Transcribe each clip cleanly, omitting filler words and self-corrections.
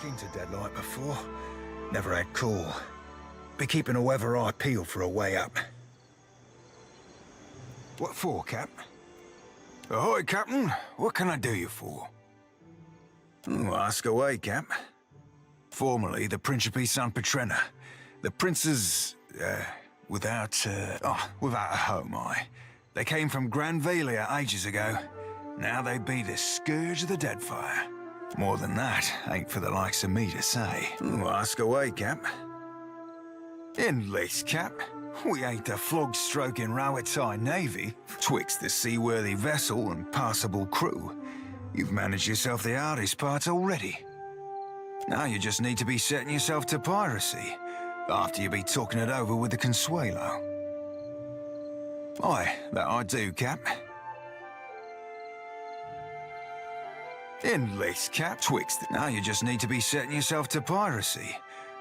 Been to Deadlight before. Never had call. Be keeping a weather eye peeled for a way up. What for, Cap? Ahoy, Captain. What can I do you for? Oh, ask away, Cap. Formerly the Principe San Petrena. The princes, without a home, They came from Grand Valia ages ago. Now they be the scourge of the Deadfire. More than that, ain't for the likes of me to say. Oh, ask away, Cap. In least, Cap. We ain't a flog-stroking Rowetide navy. Twixt the seaworthy vessel and passable crew, you've managed yourself the hardest part already. Now you just need to be setting yourself to piracy, after you be talking it over with the Consuelo. Aye, that I do, Cap. In least, Cap. Twixt. Now you just need to be setting yourself to piracy.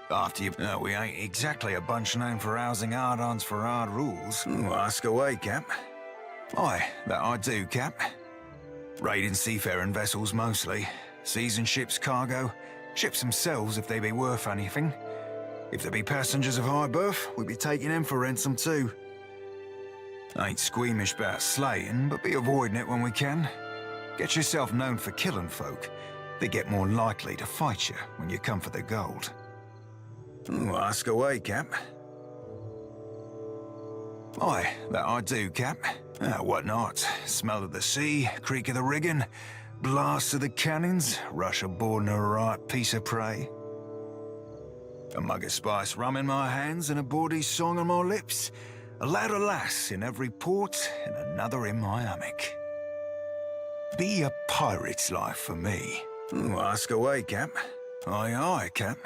After you... we ain't exactly a bunch known for housing hard-ons for hard rules. Ooh, ask away, Cap. Aye, that I do, Cap. Raiding seafaring vessels mostly. Seizing ships' cargo. Ships themselves if they be worth anything. If there be passengers of high birth, we be taking them for ransom too. Ain't squeamish about slaying, but be avoiding it when we can. Get yourself known for killing folk. They get more likely to fight you when you come for the gold. Ooh, ask away, Cap. Aye, that I do, Cap. What not? Smell of the sea, creak of the rigging, blast of the cannons, rush aboard in a right piece of prey. A mug of spice rum in my hands and a bawdy song on my lips. A lad or lass in every port and another in my hammock. Be a pirate's life for me. Ooh, ask away, Cap. Aye, aye, Cap.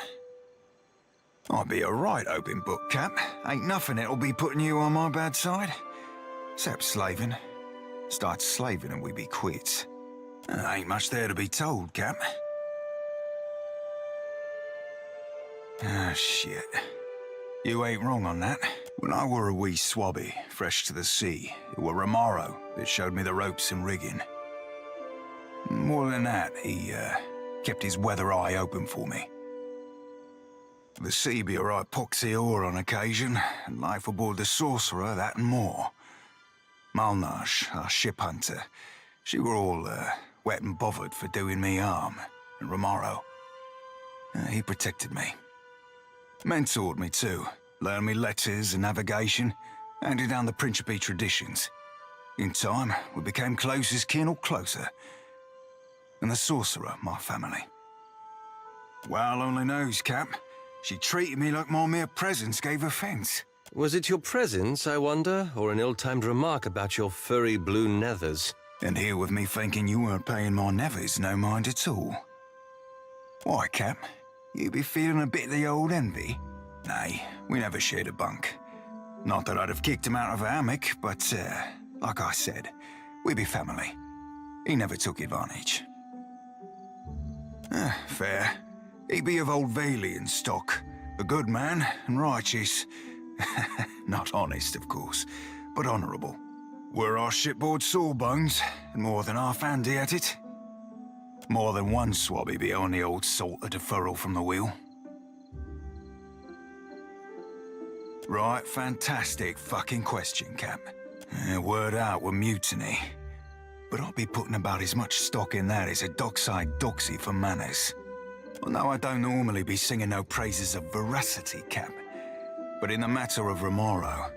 I'll be a right open book, Cap. Ain't nothing that'll be putting you on my bad side. Except slaving. Start slaving and we be quits. Ain't much there to be told, Cap. Ah, shit. You ain't wrong on that. When I were a wee swabby, fresh to the sea, it were Romaro that showed me the ropes and rigging. More than that, he, kept his weather eye open for me. The sea be a right poxy ore on occasion, and life aboard the Sorcerer, that and more. Malnage, our ship hunter, she were all, wet and bothered for doing me harm, and Romaro. He protected me. Mentored me too, learned me letters and navigation, handed down the Principe traditions. In time, we became close as kin or closer. And the Sorcerer, my family. Well only knows, Cap. She treated me like my mere presence gave offense. Was it your presence, I wonder, or an ill-timed remark about your furry blue nethers? And here with me thinking you weren't paying my nethers no mind at all. Why, Cap? You be feeling a bit of the old envy? Nay, we never shared a bunk. Not that I'd have kicked him out of a hammock, but, like I said, we be family. He never took advantage. Fair. He be of old Valian stock. A good man and righteous. Not honest, of course, but honourable. Were our shipboard sawbones, and more than half handy at it. More than one swabby be on the old salt of deferral from the wheel. Right, fantastic fucking question, Cap. Word out with mutiny. But I'll be putting about as much stock in that as a dockside doxy for manners. Well, no, I don't normally be singing no praises of veracity, Cap. But in the matter of Romaro,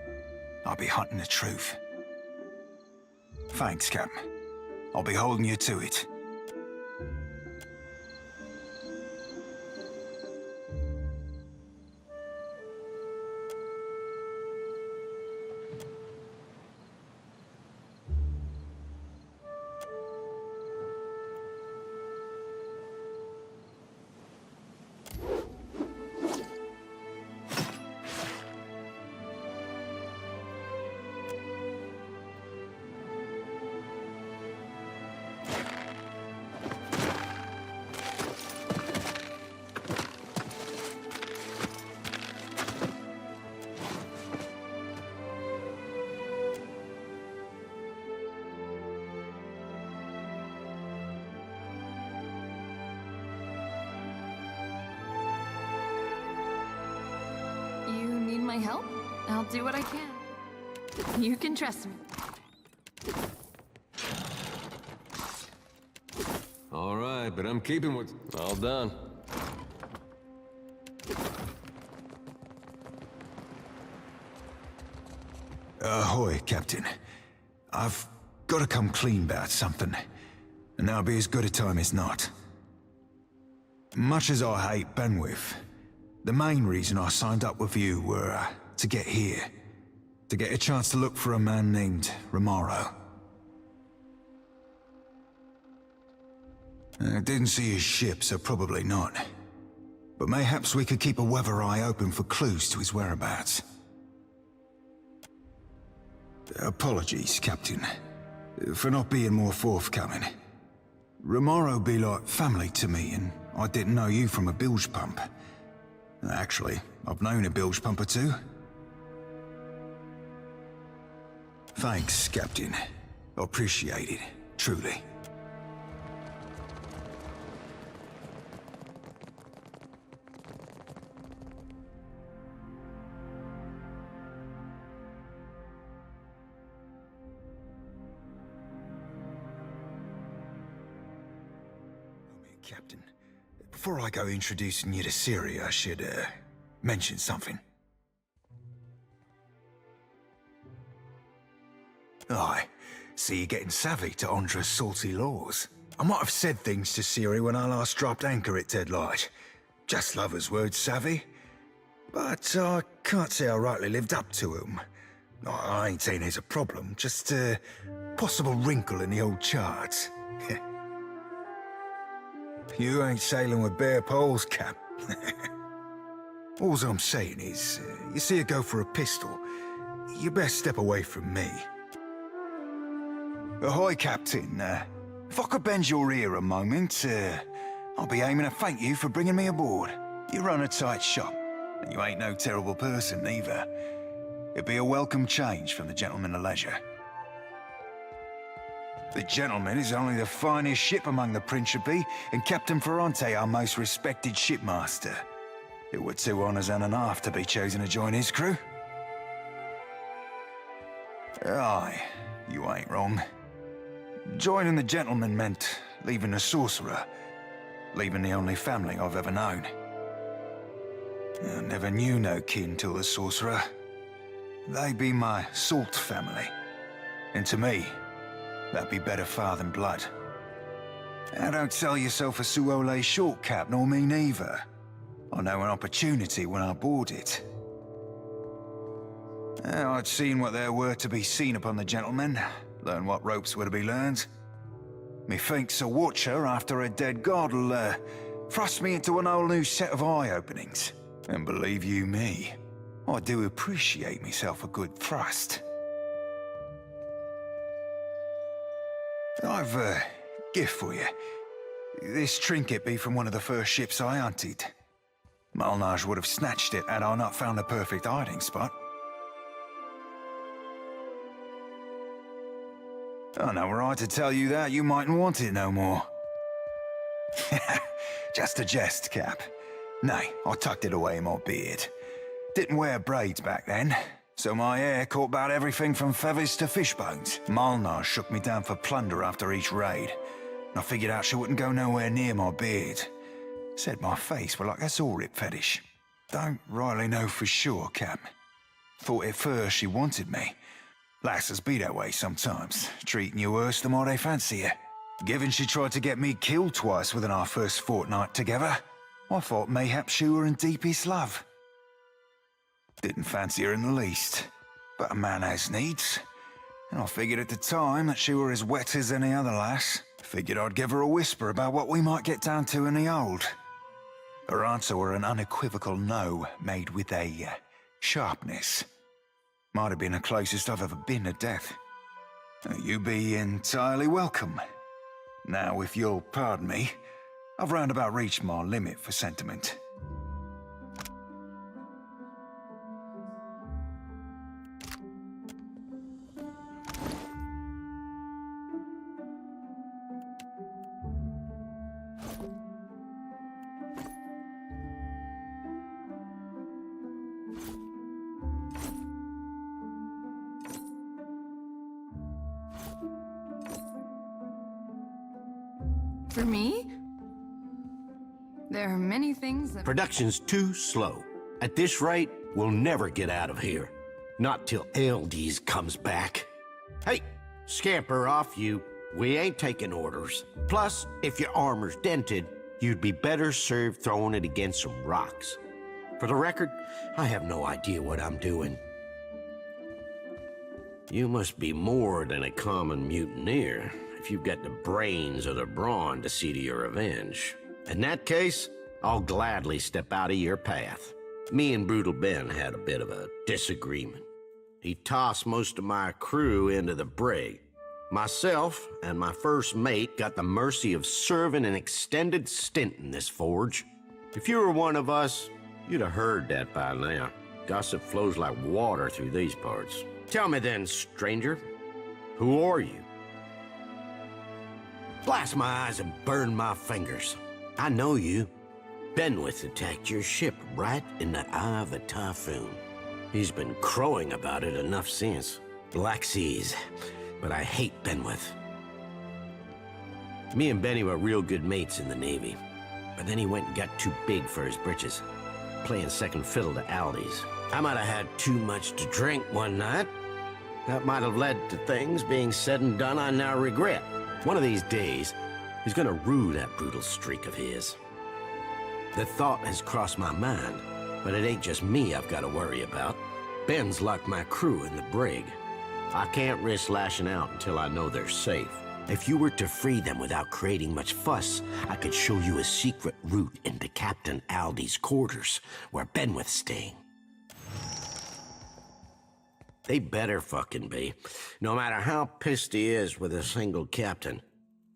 I'll be hunting the truth. Thanks, Cap. I'll be holding you to it. my help, I'll do what I can. You can trust me. All right, but I'm keeping what's all done. Ahoy, Captain. I've got to come clean about something, and that'll be as good a time as not. Much as I hate Benweth, the main reason I signed up with you were to get here. To get a chance to look for a man named Romaro. I didn't see his ship, so probably not. But mayhaps we could keep a weather eye open for clues to his whereabouts. Apologies, Captain, for not being more forthcoming. Romaro be like family to me, and I didn't know you from a bilge pump. Actually, I've known a bilge pump or two. Thanks, Captain. Appreciate it, truly. Captain, before I go introducing you to Siri, I should, mention something. Aye, see you getting savvy to Andra's salty laws. I might have said things to Siri when I last dropped anchor at Deadlight. Just lover's word savvy. But I can't say I rightly lived up to 'em. I ain't saying there's a problem, just a possible wrinkle in the old charts. You ain't sailing with bare poles, Cap. All I'm saying is, you see her go for a pistol, you best step away from me. Ahoy, Captain. If I could bend your ear a moment, I'll be aiming to thank you for bringing me aboard. You run a tight shop, and you ain't no terrible person, either. It'd be a welcome change from the Gentleman of Leisure. The Gentleman is only the finest ship among the Principe, and Captain Ferrante our most respected shipmaster. It were 2 honors and a half to be chosen to join his crew. Aye, you ain't wrong. Joining the Gentleman meant leaving the Sorcerer, leaving the only family I've ever known. I never knew no kin till the Sorcerer. They be my salt family, and to me, that'd be better far than blood. And don't sell yourself a Suole short, Cap, nor me neither. I know an opportunity when I board it. I'd seen what there were to be seen upon the Gentleman, learn what ropes were to be learned. Methinks a watcher after a dead god'll thrust me into an whole new set of eye-openings. And believe you me, I do appreciate myself a good thrust. I've a gift for you. This trinket be from one of the first ships I hunted. Malnage would have snatched it had I not found a perfect hiding spot. I know were I to tell you that, you mightn't want it no more. Just a jest, Cap. Nay, I tucked it away in my beard. Didn't wear braids back then, so my hair caught about everything from feathers to fish bones. Malnage shook me down for plunder after each raid. I figured out she wouldn't go nowhere near my beard. Said my face were like a saw-rip fetish. Don't rightly know for sure, Cap. Thought at first she wanted me. Lasses be that way sometimes, treating you worse than what they fancy you. Given she tried to get me killed twice within our first fortnight together, I thought mayhap she were in deepest love. Didn't fancy her in the least, but a man has needs. And I figured at the time that she were as wet as any other lass. Figured I'd give her a whisper about what we might get down to in the old. Her answer were an unequivocal no, made with a sharpness. Might have been the closest I've ever been to death. You be entirely welcome. Now, if you'll pardon me, I've roundabout reached my limit for sentiment. For me? There are many things that... Production's too slow. At this rate, we'll never get out of here. Not till LD's comes back. Hey, scamper off you. We ain't taking orders. Plus, if your armor's dented, you'd be better served throwing it against some rocks. For the record, I have no idea what I'm doing. You must be more than a common mutineer if you've got the brains or the brawn to see to your revenge. In that case, I'll gladly step out of your path. Me and Brutal Ben had a bit of a disagreement. He tossed most of my crew into the brig. Myself and my first mate got the mercy of serving an extended stint in this forge. If you were one of us, you'd have heard that by now. Gossip flows like water through these parts. Tell me then, stranger, who are you? Blast my eyes and burn my fingers. I know you. Benweth attacked your ship right in the eye of a typhoon. He's been crowing about it enough since. Black Seas, but I hate Benweth. Me and Benny were real good mates in the Navy, but then he went and got too big for his britches, playing second fiddle to Aldi's. I might have had too much to drink one night. That might have led to things being said and done I now regret. One of these days, he's gonna rue that brutal streak of his. The thought has crossed my mind, but it ain't just me I've got to worry about. Ben's locked my crew in the brig. I can't risk lashing out until I know they're safe. If you were to free them without creating much fuss, I could show you a secret route into Captain Aldi's quarters, where Benweth's staying. They better fucking be, no matter how pissed he is with a single captain.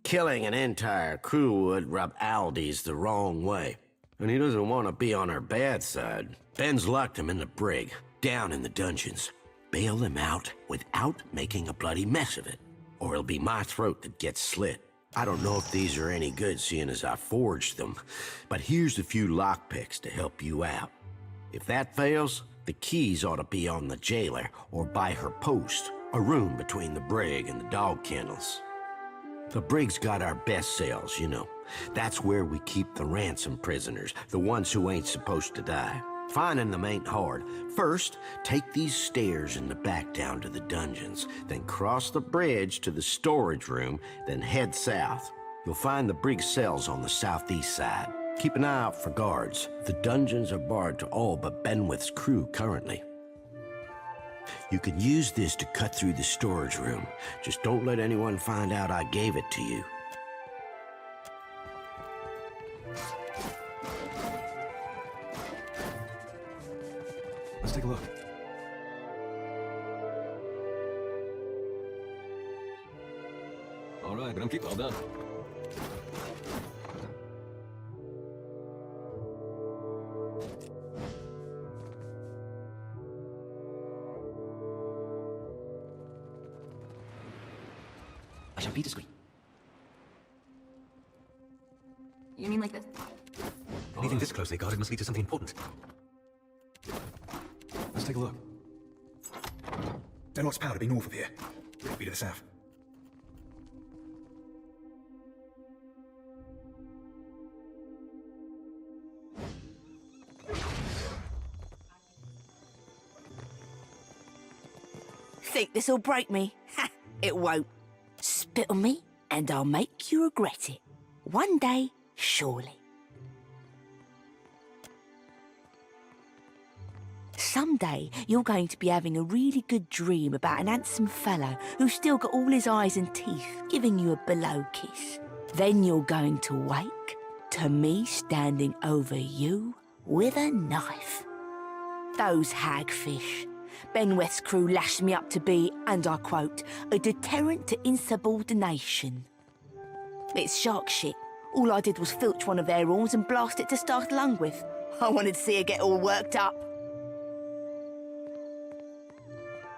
Killing an entire crew would rub Aldi's the wrong way, and he doesn't want to be on her bad side. Ben's locked him in the brig, down in the dungeons. Bail them out without making a bloody mess of it, or it'll be my throat that gets slit. I don't know if these are any good, seeing as I forged them, but here's a few lockpicks to help you out. If that fails, the keys ought to be on the jailer or by her post, a room between the brig and the dog kennels. The brig's got our best cells, you know. That's where we keep the ransom prisoners, the ones who ain't supposed to die. Finding them ain't hard. First, take these stairs in the back down to the dungeons, then cross the bridge to the storage room, then head south. You'll find the brig cells on the southeast side. Keep an eye out for guards. The dungeons are barred to all but Benweth's crew currently. You can use this to cut through the storage room. Just don't let anyone find out I gave it to you. Let's take a look. All right, but I'm all done. I shall be discreet. You mean like this? Anything this closely guarded must lead to something important. Let's take a look. Deadlight's power to be north of here. It'll be to the south. Think this'll break me? Ha! It won't. Spit on me, and I'll make you regret it. One day, surely. Someday, you're going to be having a really good dream about an handsome fellow who's still got all his eyes and teeth, giving you a below kiss. Then you're going to wake to me standing over you with a knife. Those hagfish. Benweth's crew lashed me up to be, and I quote, a deterrent to insubordination. It's shark shit. All I did was filch one of their horns and blast it to start lung with. I wanted to see her get all worked up.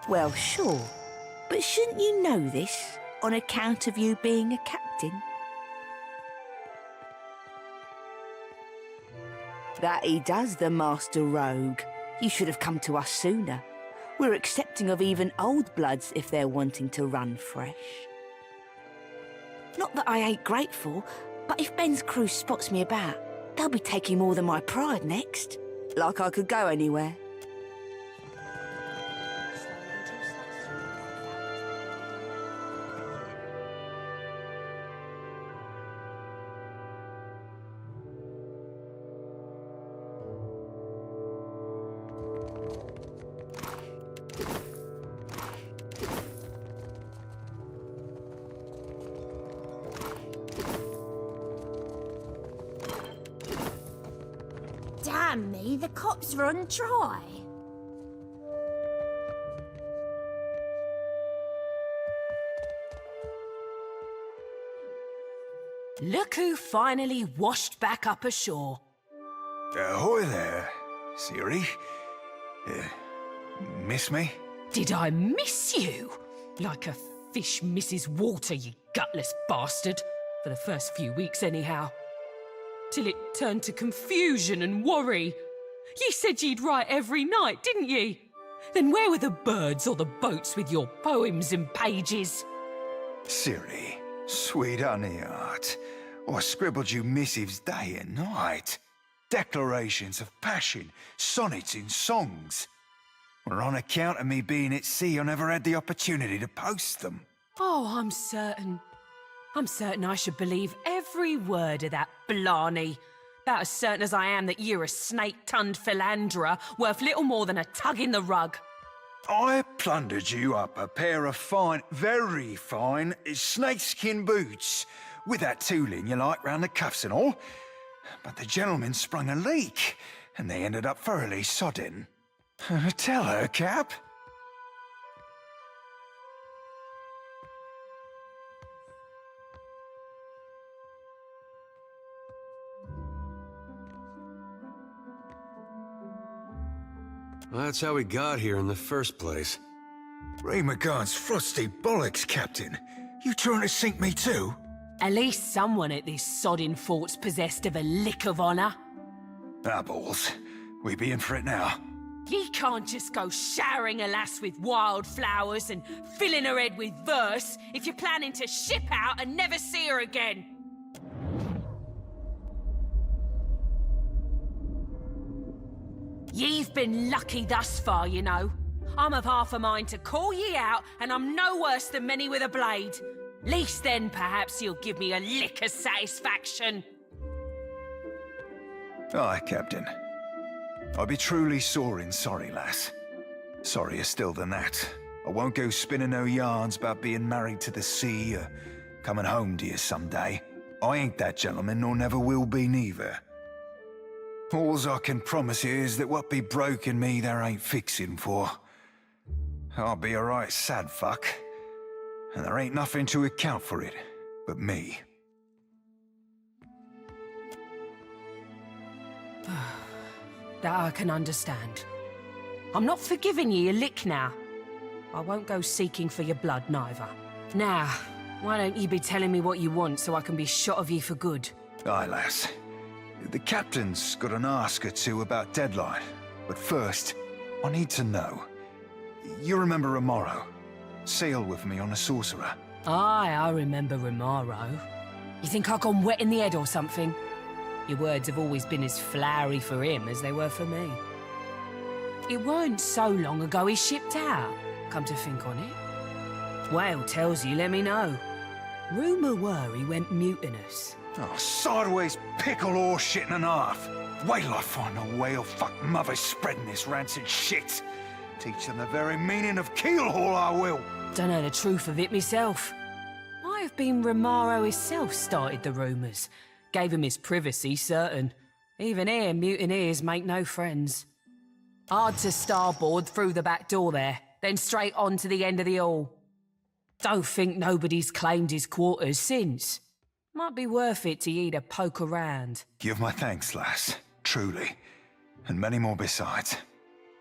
Well, sure. But shouldn't you know this, on account of you being a captain? That he does, the master rogue. You should have come to us sooner. We're accepting of even old bloods if they're wanting to run fresh. Not that I ain't grateful, But if Ben's crew spots me about, they'll be taking more than my pride next. Like I could go anywhere. Damn me, the cops run dry. Look who finally washed back up ashore. Ahoy there, Siri. Miss me? Did I miss you? Like a fish misses water, you gutless bastard. For the first few weeks, anyhow. Till it turned to confusion and worry. Ye said ye'd write every night, didn't ye? Then where were the birds or the boats with your poems and pages? Siri, sweet honey heart. I scribbled you missives day and night. Declarations of passion, sonnets in songs. Well, on account of me being at sea, I never had the opportunity to post them. Oh, I'm certain I should believe every word of that blarney. About as certain as I am that you're a snake-tongued philanderer worth little more than a tug in the rug. I plundered you up a pair of fine, very fine, snakeskin boots, with that tooling you like round the cuffs and all. But the gentleman sprung a leak, and they ended up thoroughly sodden. Tell her, Cap. Well, that's how we got here in the first place. Ray McGann's frosty bollocks, Captain. You trying to sink me too? At least someone at this sodding fort's possessed of a lick of honour. Ah, balls. We be in for it now. Ye can't just go showering a lass with wildflowers and filling her head with verse if you're planning to ship out and never see her again. Ye've been lucky thus far, you know. I'm of half a mind to call ye out, and I'm no worse than many with a blade. Least then, perhaps you'll give me a lick of satisfaction. Aye, Captain. I be truly sorry, lass. Sorrier still than that. I won't go spinning no yarns about being married to the sea or coming home to you someday. I ain't that gentleman, nor never will be neither. Alls I can promise you is that what be broke in me there ain't fixing for. I'll be a right sad fuck, and there ain't nothing to account for it but me. That I can understand. I'm not forgiving ye a lick now. I won't go seeking for your blood neither. Now, why don't ye be telling me what you want so I can be shot of ye for good? Aye, lass. The captain's got an ask or two about Deadlight, but first, I need to know. You remember Romaro? Sailed with me on a Sorcerer. Aye, I remember Romaro. You think I've gone wet in the head or something? Your words have always been as flowery for him as they were for me. It weren't so long ago he shipped out, come to think on it. Whale tells you, let me know. Rumour were he went mutinous. Oh, sideways pickle horse shit and a half. Wait till I find a whale fuck mother spreading this rancid shit. Teach them the very meaning of keelhaul, I will. Don't know the truth of it myself. Might have been Romaro himself started the rumours. Gave him his privacy, certain. Even here, mutineers make no friends. Hard to starboard through the back door there, then straight on to the end of the hall. Don't think nobody's claimed his quarters since. Might be worth it to ye to poke around. Give my thanks, lass. Truly. And many more besides.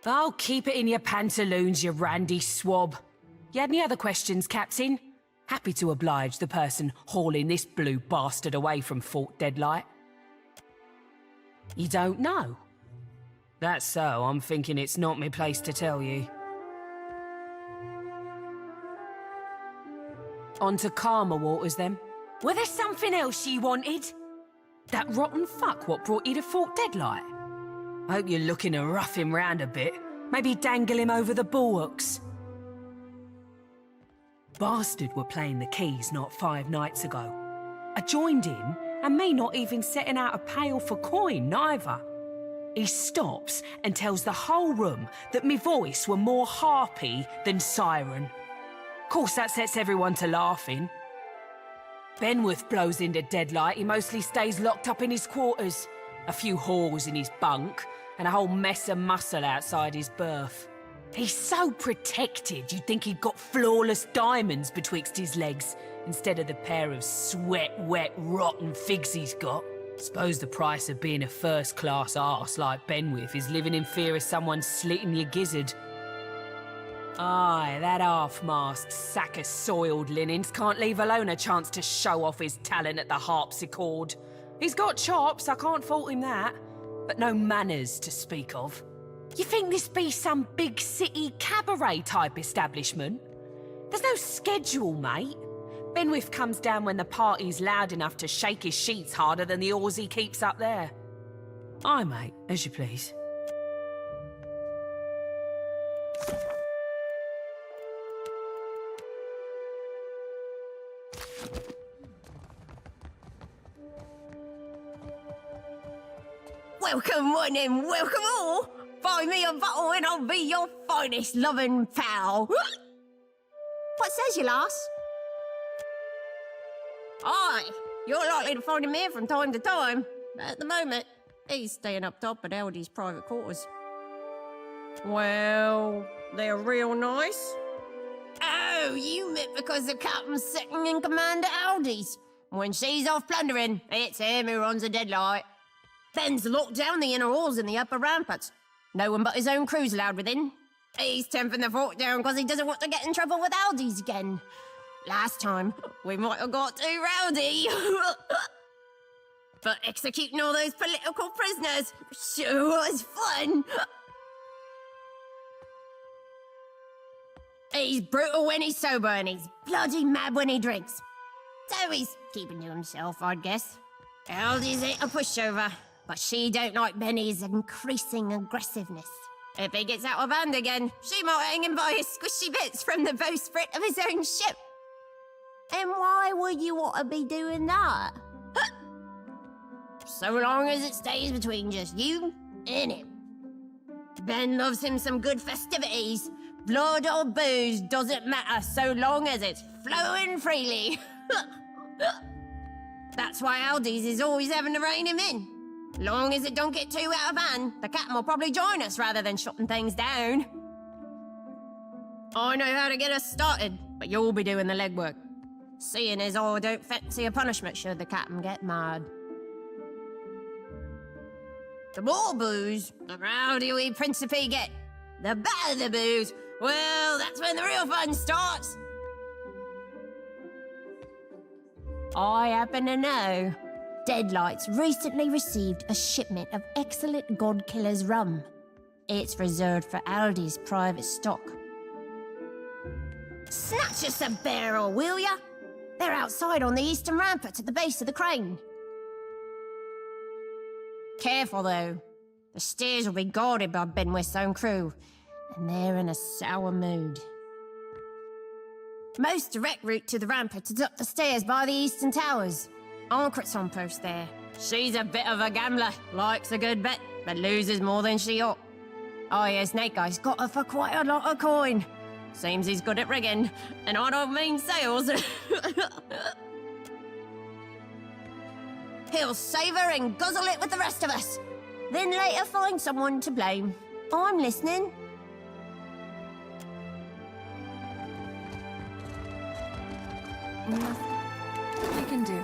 I'll keep it in your pantaloons, you randy swab. You had any other questions, Captain? Happy to oblige the person hauling this blue bastard away from Fort Deadlight. You don't know? That's so, I'm thinking it's not my place to tell you. On to calmer waters, then. Were there something else ye wanted? That rotten fuck what brought you to Fort Deadlight? I hope you're looking to rough him round a bit. Maybe dangle him over the bulwarks. Bastard were playing the keys not 5 nights ago. I joined in, and me not even setting out a pail for coin, neither. He stops and tells the whole room that me voice were more harpy than siren. Course that sets everyone to laughing. Benweth blows into Deadlight, he mostly stays locked up in his quarters. A few whores in his bunk, and a whole mess of muscle outside his berth. He's so protected you'd think he'd got flawless diamonds betwixt his legs, instead of the pair of sweat-wet, rotten figs he's got. Suppose the price of being a first-class arse like Benweth is living in fear of someone slitting your gizzard. Aye, that half-mast sack of soiled linens can't leave alone a chance to show off his talent at the harpsichord. He's got chops, I can't fault him that, but no manners to speak of. You think this be some big city cabaret type establishment? There's no schedule, mate. Benweth comes down when the party's loud enough to shake his sheets harder than the oars he keeps up there. Aye, mate, as you please. Welcome one and welcome all. Buy me a bottle and I'll be your finest loving pal. What says you, lass? Aye, you're likely to find him here from time to time. But at the moment, he's staying up top at Aldi's private quarters. Well, they're real nice. Oh, you meant because the captain's second in command at Aldi's. When she's off plundering, it's him who runs the Deadlight. Ben's locked down the inner halls in the upper ramparts. No one but his own crew's allowed within. He's temping the fort down because he doesn't want to get in trouble with Aldi's again. Last time, we might have got too rowdy. But executing all those political prisoners sure was fun. He's brutal when he's sober and he's bloody mad when he drinks. So he's keeping to himself, I'd guess. Aldi's ain't a pushover, but she don't like Benny's increasing aggressiveness. If he gets out of hand again, she might hang him by his squishy bits from the bowsprit of his own ship. And why would you want to be doing that? So long as it stays between just you and him. Ben loves him some good festivities. Blood or booze doesn't matter so long as it's flowing freely. That's why Aldi's is always having to rein him in. Long as it don't get too out of hand, the captain will probably join us rather than shutting things down. I know how to get us started, but you'll be doing the legwork. Seeing as I don't fancy a punishment should the captain get mad. The more booze, the rowdy we Principe get. The better the booze, well, that's when the real fun starts. I happen to know Deadlight's recently received a shipment of excellent Godkiller's rum. It's reserved for Aldi's private stock. Snatch us a barrel, will ya? They're outside on the eastern rampart at the base of the crane. Careful, though. The stairs will be guarded by Benweth's own crew, and they're in a sour mood. Most direct route to the rampart is up the stairs by the eastern towers. Ancret's on post there. She's a bit of a gambler, likes a good bet, but loses more than she ought. Oh yeah, Snake Eye's got her for quite a lot of coin. Seems he's good at rigging, and I don't mean sales. He'll save her and guzzle it with the rest of us. Then later find someone to blame. I'm listening. Nothing we can do.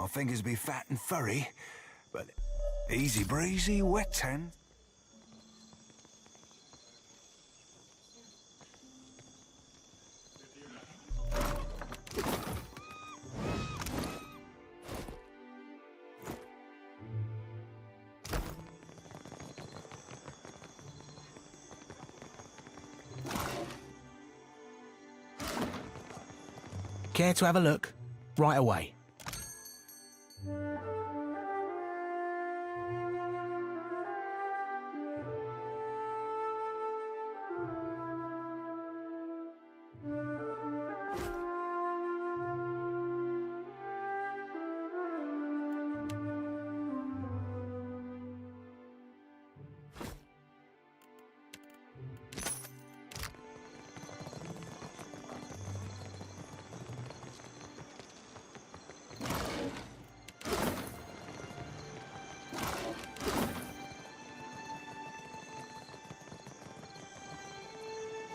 My fingers be fat and furry, but easy breezy, wet tan. Care to have a look? Right away.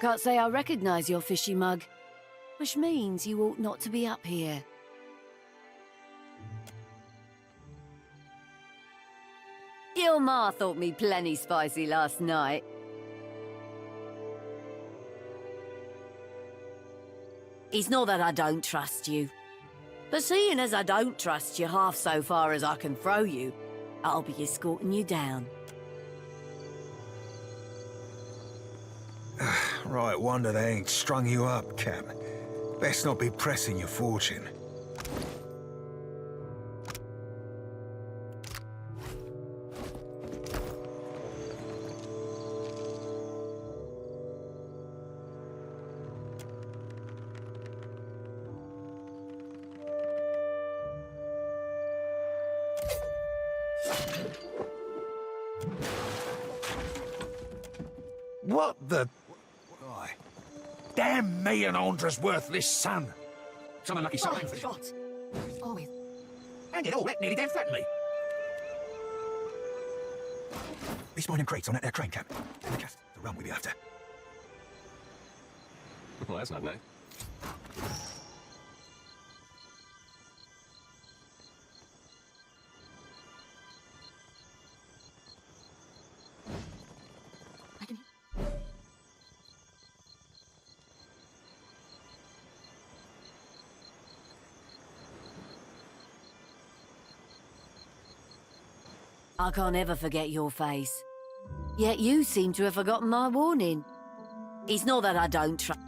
Can't say I recognise your fishy mug, which means you ought not to be up here. Your ma thought me plenty spicy last night. It's not that I don't trust you, but seeing as I don't trust you half so far as I can throw you, I'll be escorting you down. Right, wonder they ain't strung you up, Cap. Best not be pressing your fortune. What the... Why? Damn me and Andra's worthless son! Some unlucky sign for Shot. Always. And it all that nearly dead flattened me. These mining crates on that there train, Cap. And the cast, the run we be after. Well, that's not nice. I can't ever forget your face. Yet you seem to have forgotten my warning. It's not that I don't trust.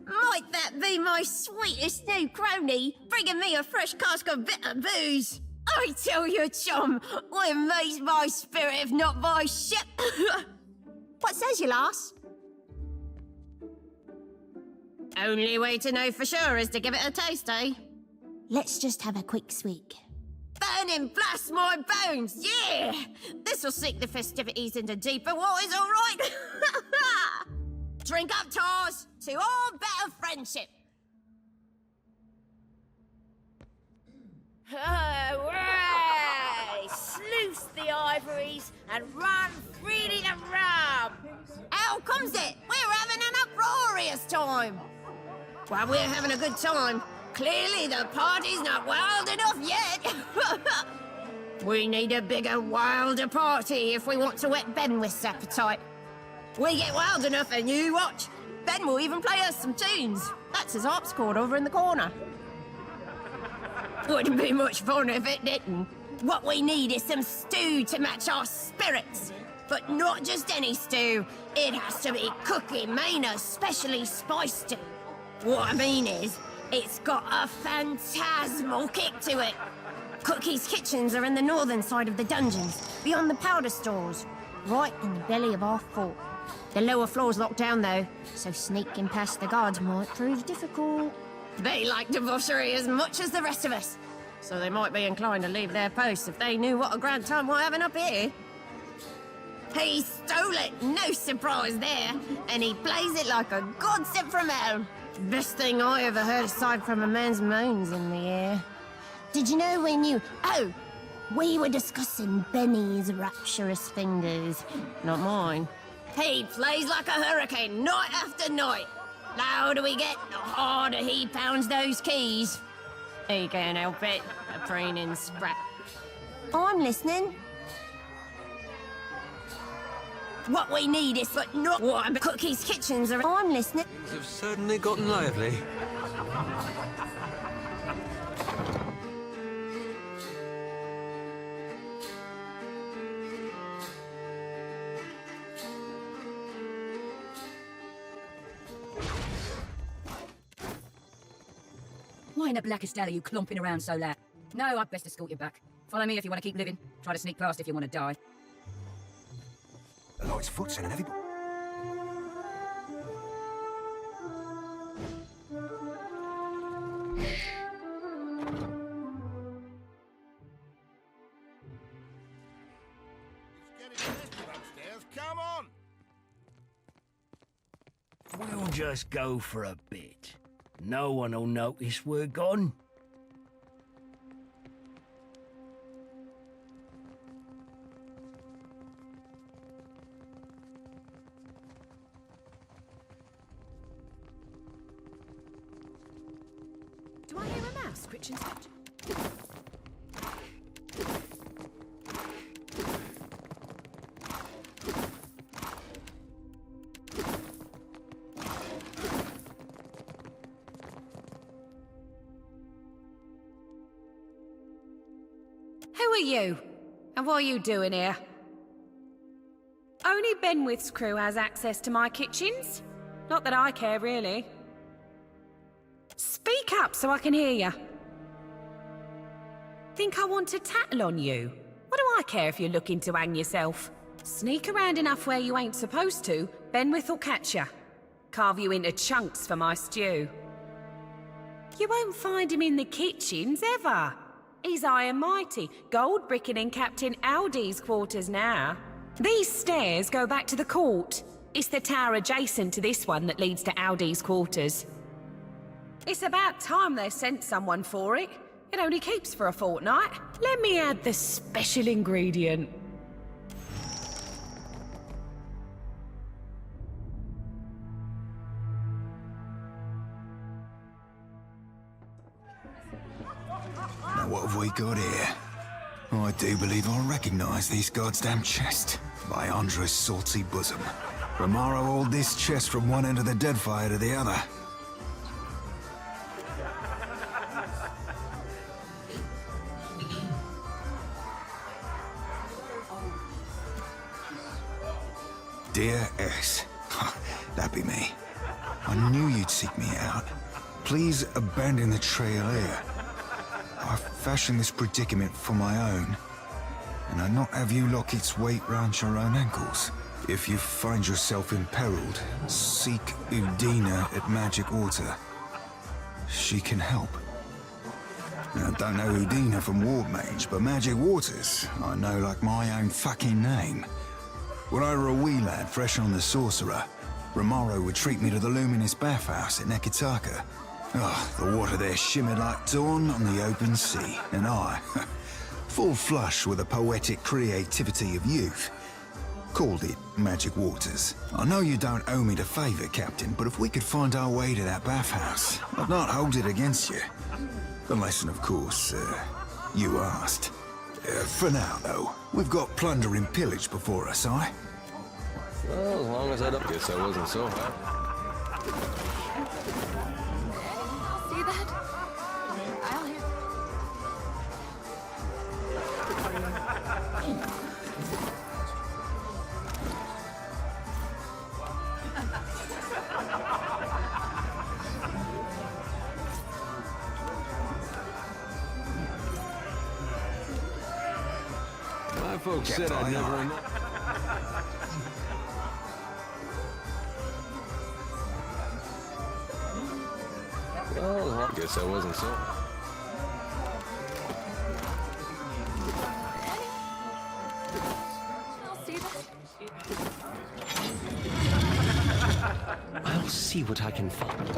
Might that be my sweetest new crony, bringing me a fresh cask of bitter booze? I tell you, chum, I amaze my spirit if not my ship. What says you, lass? Only way to know for sure is to give it a taste, eh? Let's just have a quick swig. Burn and blast my bones, yeah! This'll sink the festivities into deeper waters, all right? Drink up, Tars, to all better friendship. Hooray! Sluice the ivories and run freely the rum! How comes it? We're having an uproarious time. While we're having a good time, clearly the party's not wild enough yet. We need a bigger, wilder party if we want to whet Benweth's appetite. We get wild enough and you watch. Ben will even play us some tunes. That's his harpsichord over in the corner. Wouldn't be much fun if it didn't. What we need is some stew to match our spirits. But not just any stew. It has to be Cookie Maina's specially spiced stew. What I mean is, it's got a phantasmal kick to it. Cookie's kitchens are in the northern side of the dungeons, beyond the powder stores, right in the belly of our fort. The lower floor's locked down, though, so sneaking past the guards might prove difficult. They like debauchery as much as the rest of us, so they might be inclined to leave their posts if they knew what a grand time we're having up here. He stole it, no surprise there. And he plays it like a god sent from hell. Best thing I ever heard aside from a man's moans in the air. Did you know when you... Oh, we were discussing Benny's rapturous fingers, not mine. He plays like a hurricane night after night. Louder we get, the harder he pounds those keys. He can't help it, a preening sprat. I'm listening. What we need is but not what Cookie's kitchens are. I'm listening. Things have certainly gotten lively. Why in the blackest alley are you clomping around so loud? No, I'd best escort you back. Follow me if you want to keep living. Try to sneak past if you want to die. The light's foot and everybody. Come on! We'll just go for a bit. No one will notice we're gone. Do I hear a mouse scritching scratch? Who are you? And what are you doing here? Only Benweth's crew has access to my kitchens. Not that I care, really. Speak up so I can hear you. Think I want to tattle on you? What do I care if you're looking to hang yourself? Sneak around enough where you ain't supposed to, Benweth will catch you. Carve you into chunks for my stew. You won't find him in the kitchens, ever. He's high and mighty, gold bricking in Captain Aldi's quarters now. These stairs go back to the court. It's the tower adjacent to this one that leads to Aldi's quarters. It's about time they sent someone for it. It only keeps for a fortnight. Let me add the special ingredient. Now what have we got here? I do believe I recognise these goddamn chests. By Andra's salty bosom. Romaro hauled this chest from one end of the Deadfire to the other. Dear S. That'd be me. I knew you'd seek me out. Please abandon the trail here. I've fashioned this predicament for my own, and I not have you lock its weight round your own ankles. If you find yourself imperiled, seek Udina at Magic Water. She can help. Now, I don't know Udina from Ward Mage, but Magic Waters I know like my own fucking name. When I were a wee lad fresh on the Sorcerer, Romaro would treat me to the luminous bathhouse at Nekitaka. Oh, the water there shimmered like dawn on the open sea, and I, full flush with the poetic creativity of youth, called it Magic Waters. I know you don't owe me the favour, Captain, but if we could find our way to that bathhouse, I'd not hold it against you. Unless, and of course, you asked. For now, though, we've got plunder and pillage before us, aye? Well, as long as I don't guess I wasn't so hot. See that? I'll hear. My folks said I'd never... Well, I guess I wasn't so... I'll see that. see what I can find.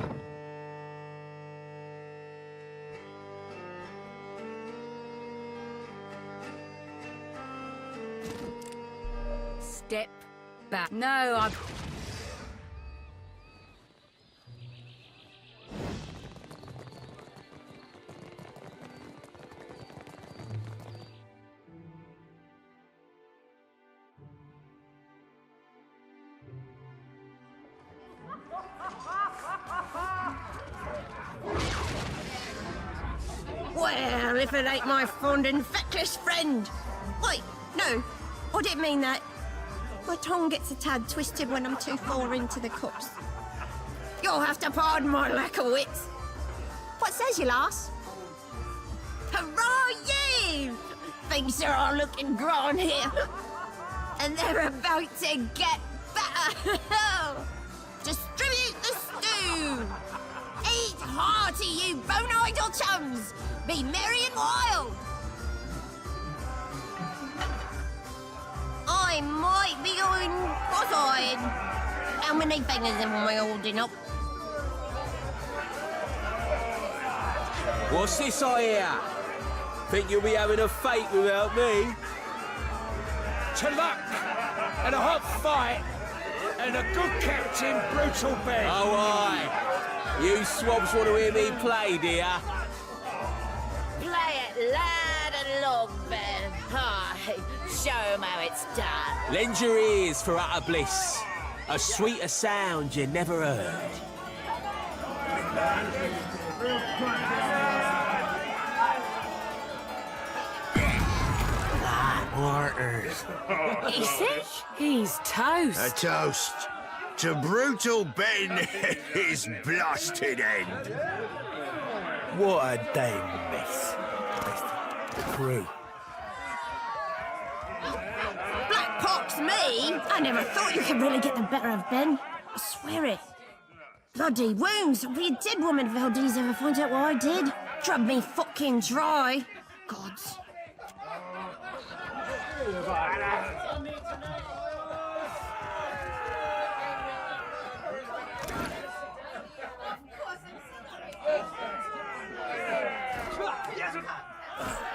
Step back. No, I... Well, if it ain't my fond and feckless friend. Wait, no, I didn't mean that. My tongue gets a tad twisted when I'm too far into the cups. You'll have to pardon my lack of wits. What says you, lass? Hurrah, you! Things are all looking grand here. And they're about to get better. Distribute the stew. Eat hearty, you bone-eyed old chums. Be merry and wild. I might be going cross-eyed. How many fingers am I holding up? What's this I hear? Think you'll be having a fate without me? To luck, and a hot fight, and a good Captain Brutal Ben. Oh, aye. You swabs want to hear me play, do ya? Play it loud and long, Ben. Aye, show 'em how it's done. Lend your ears for utter bliss. A sweeter sound you never heard. Waters. Is he? He's toast. A toast to Brutal Ben his blasted end. What a day, miss. Crew. Black pox me? I never thought you could really get the better of Ben. I swear it. Bloody wounds. I'll be a dead woman if Valdez ever finds out what I did. Drub me fucking dry. Gods.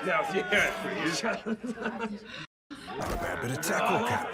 Now, yeah, please. A bit of tackle, Cap.